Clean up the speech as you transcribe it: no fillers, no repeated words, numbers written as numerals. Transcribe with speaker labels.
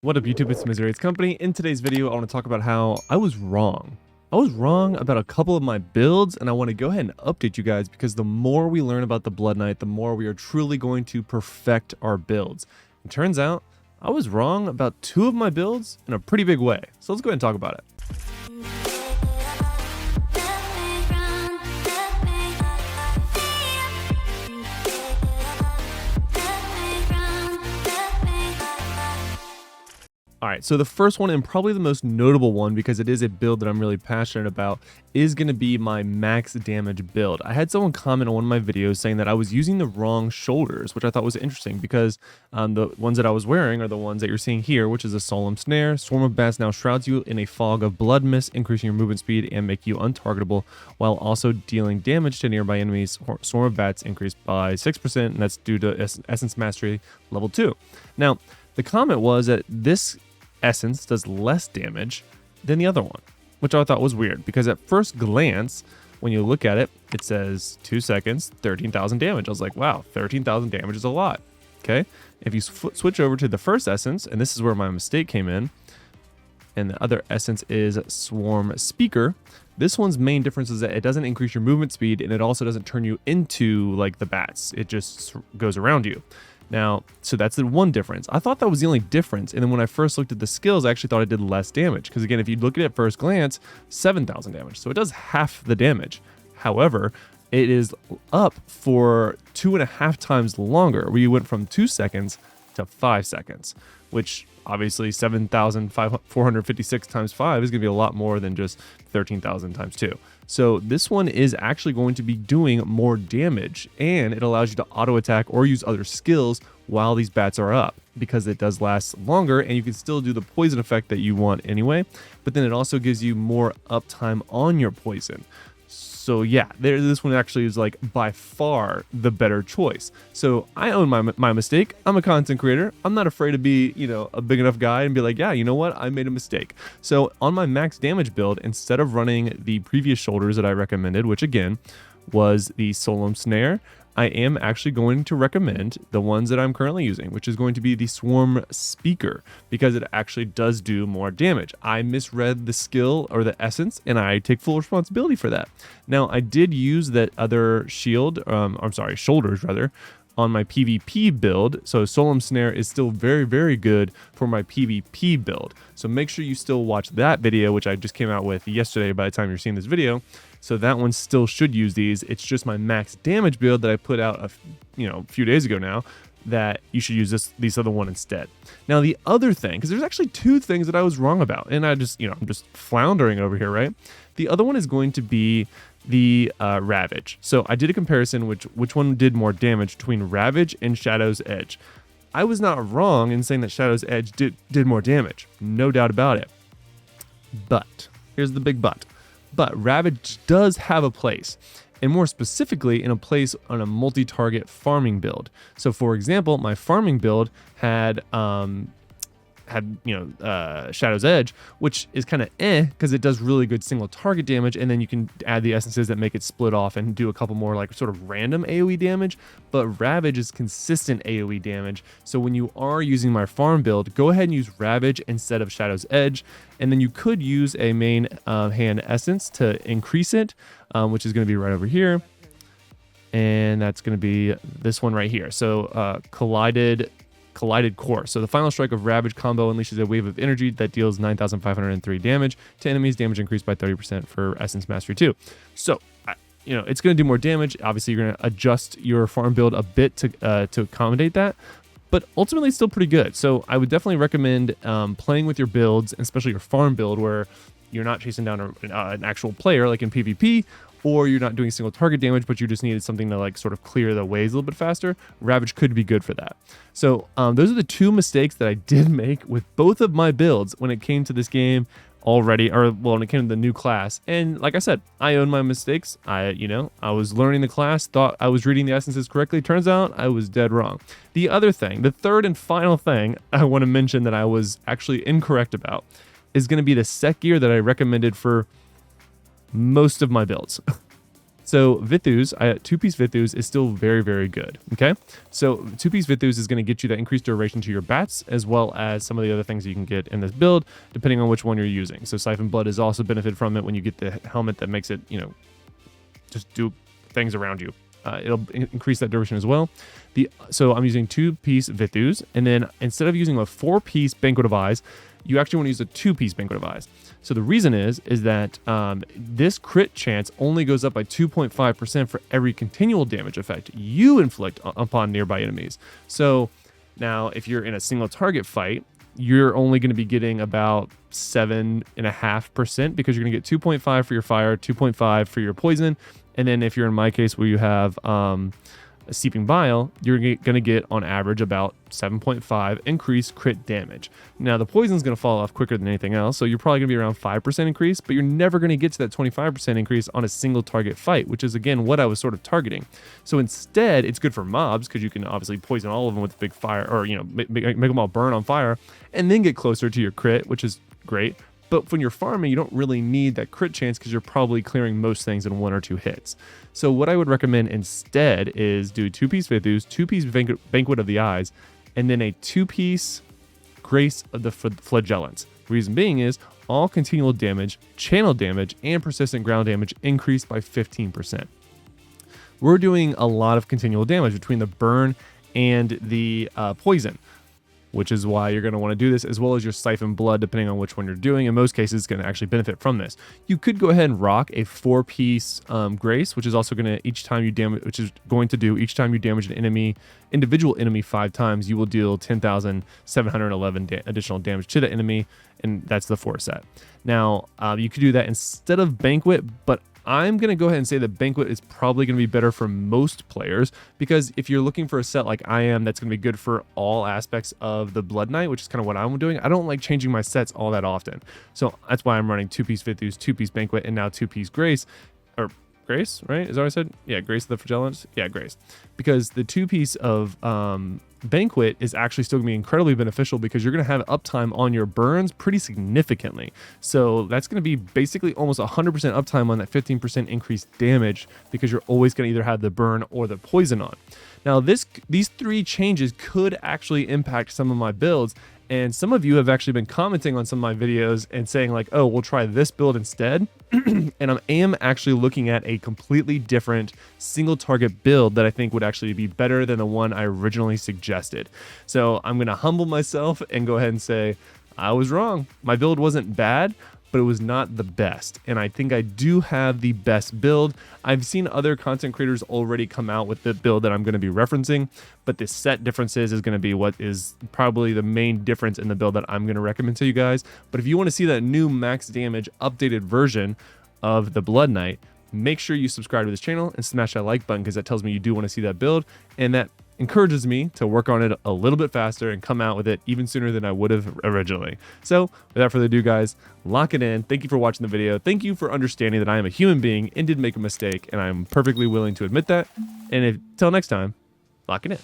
Speaker 1: What up YouTube, it's Misery, it's Company. In today's video, I want to talk about how I was wrong. I was wrong about a couple of my builds, and I want to go ahead and update you guys because the more we learn about the Blood Knight, the more we are truly going to perfect our builds. It turns out, I was wrong about two of my builds in a pretty big way. So let's go ahead and talk about it. Alright, so the first one, and probably the most notable one because it is a build that I'm really passionate about, is going to be my max damage build. I had someone comment on one of my videos saying that I was using the wrong shoulders, which I thought was interesting because the ones that I was wearing are the ones that you're seeing here, which is a Solemn Snare. Swarm of Bats now shrouds you in a fog of blood mist, increasing your movement speed and make you untargetable, while also dealing damage to nearby enemies. Swarm of Bats increased by 6%, and that's due to Essence Mastery level 2. Now, the comment was that this Essence does less damage than the other one, which I thought was weird because at first glance, when you look at it, it says 2 seconds, 13,000 damage. I was like, wow, 13,000 damage is a lot. Okay. If you switch over to the first Essence, and this is where my mistake came in, and the other Essence is Swarm Speaker. This one's main difference is that it doesn't increase your movement speed, and it also doesn't turn you into like the bats. It just goes around you. Now, so that's the one difference. I thought that was the only difference. And then when I first looked at the skills, I actually thought it did less damage. Because again, if you look at it at first glance, 7,000 damage. So it does half the damage. However, it is up for 2.5 times longer, where you went from 2 seconds to 5 seconds, which obviously 7,456 times 5 is going to be a lot more than just 13,000 times 2. So this one is actually going to be doing more damage, and it allows you to auto attack or use other skills while these bats are up because it does last longer, and you can still do the poison effect that you want anyway, but then it also gives you more uptime on your poison. So yeah, this one actually is like by far the better choice. So I own my mistake. I'm a content creator. I'm not afraid to be, a big enough guy and be like, yeah, you know what? I made a mistake. So on my max damage build, instead of running the previous shoulders that I recommended, which again was the Solemn Snare, I am actually going to recommend the ones that I'm currently using, which is going to be the Swarm Speaker, because it actually does do more damage. I misread the skill or the essence, and I take full responsibility for that. Now, I did use that other shoulders rather, on my PvP build. So Solemn Snare is still very, very good for my PvP build. So make sure you still watch that video, which I just came out with yesterday by the time you're seeing this video. So that one still should use these. It's just my max damage build that I put out a few days ago now that you should use this other one instead. Now the other thing, because there's actually two things that I was wrong about, and I'm just floundering over here, right? The other one is going to be the Ravage. So I did a comparison which one did more damage between Ravage and Shadow's Edge. I was not wrong in saying that Shadow's Edge did more damage, no doubt about it. But here's the big but. But Ravage does have a place, and more specifically in a place on a multi-target farming build. So for example, my farming build had Shadow's Edge, which is kind of because it does really good single target damage, and then you can add the essences that make it split off and do a couple more like sort of random AoE damage. But Ravage is consistent AoE damage, so when you are using my farm build, go ahead and use Ravage instead of Shadow's Edge, and then you could use a main hand essence to increase it, which is going to be right over here, and that's going to be this one right here. So Collided Core. So the final strike of Ravage combo unleashes a wave of energy that deals 9,503 damage to enemies. Damage increased by 30% for Essence Mastery 2. So, it's going to do more damage. Obviously, you're going to adjust your farm build a bit to accommodate that, but ultimately it's still pretty good. So I would definitely recommend playing with your builds, especially your farm build where you're not chasing down an actual player like in PvP, or you're not doing single target damage, but you just needed something to like sort of clear the ways a little bit faster. Ravage could be good for that. So those are the two mistakes that I did make with both of my builds when it came to this game already, when it came to the new class. And like I said, I own my mistakes. I was learning the class, thought I was reading the essences correctly. Turns out I was dead wrong. The other thing, the third and final thing I want to mention that I was actually incorrect about is going to be the set gear that I recommended for most of my builds. So Vithus, 2-piece Vithus is still very, very good, okay? So 2-piece Vithus is going to get you that increased duration to your bats, as well as some of the other things you can get in this build, depending on which one you're using. So Siphon Blood is also benefit from it when you get the helmet that makes it, you know, just do things around you. It'll increase that duration as well. So I'm using 2-piece Vithus, and then instead of using a 4-piece Banquet of Eyes, you actually want to use a 2-piece Banquet of Eyes. So the reason is that this crit chance only goes up by 2.5% for every continual damage effect you inflict upon nearby enemies. So now if you're in a single target fight, you're only going to be getting about 7.5% because you're going to get 2.5 for your fire, 2.5 for your poison, and then if you're in my case where you have a Seeping Bile, you're going to get on average about 7.5 increased crit damage. Now the poison's going to fall off quicker than anything else, so you're probably going to be around 5% increase, but you're never going to get to that 25% increase on a single target fight, which is again what I was sort of targeting. So instead, it's good for mobs because you can obviously poison all of them with big fire, or you know, make them all burn on fire, and then get closer to your crit, which is great. But when you're farming, you don't really need that crit chance because you're probably clearing most things in 1 or 2 hits. So what I would recommend instead is do 2-piece Vithus, 2-piece Banquet of the Eyes, and then a 2-piece Grace of the Flagellants. Reason being is all continual damage, channel damage, and persistent ground damage increase by 15%. We're doing a lot of continual damage between the burn and the poison, which is why you're going to want to do this, as well as your Siphon Blood, depending on which one you're doing. In most cases, it's going to actually benefit from this. You could go ahead and rock a 4-piece Grace, which is also going to each time you damage an individual enemy 5 times, you will deal 10,711 additional damage to the enemy, and that's the 4 set. Now, you could do that instead of Banquet, but I'm going to go ahead and say that Banquet is probably going to be better for most players, because if you're looking for a set like I am that's going to be good for all aspects of the Blood Knight, which is kind of what I'm doing, I don't like changing my sets all that often. So that's why I'm running 2-piece Vithus, 2-piece Banquet, and now 2-piece Grace, or Grace, right? Is that what I said? Yeah, Grace of the Flagellants. Yeah, Grace. Because the 2-piece of Banquet is actually still going to be incredibly beneficial because you're going to have uptime on your burns pretty significantly. So that's going to be basically almost 100% uptime on that 15% increased damage because you're always going to either have the burn or the poison on. Now these 3 changes could actually impact some of my builds, and some of you have actually been commenting on some of my videos and saying like, oh, we'll try this build instead. And I am actually looking at a completely different single target build that I think would actually be better than the one I originally suggested. So I'm going to humble myself and go ahead and say I was wrong. My build wasn't bad, but it was not the best. And I think I do have the best build. I've seen other content creators already come out with the build that I'm going to be referencing, but the set differences is going to be what is probably the main difference in the build that I'm going to recommend to you guys. But if you want to see that new max damage updated version of the Blood Knight, make sure you subscribe to this channel and smash that like button, because that tells me you do want to see that build, and that encourages me to work on it a little bit faster and come out with it even sooner than I would have originally. So without further ado, guys, lock it in. Thank you for watching the video. Thank you for understanding that I am a human being and did make a mistake, and I'm perfectly willing to admit that. And until next time, lock it in.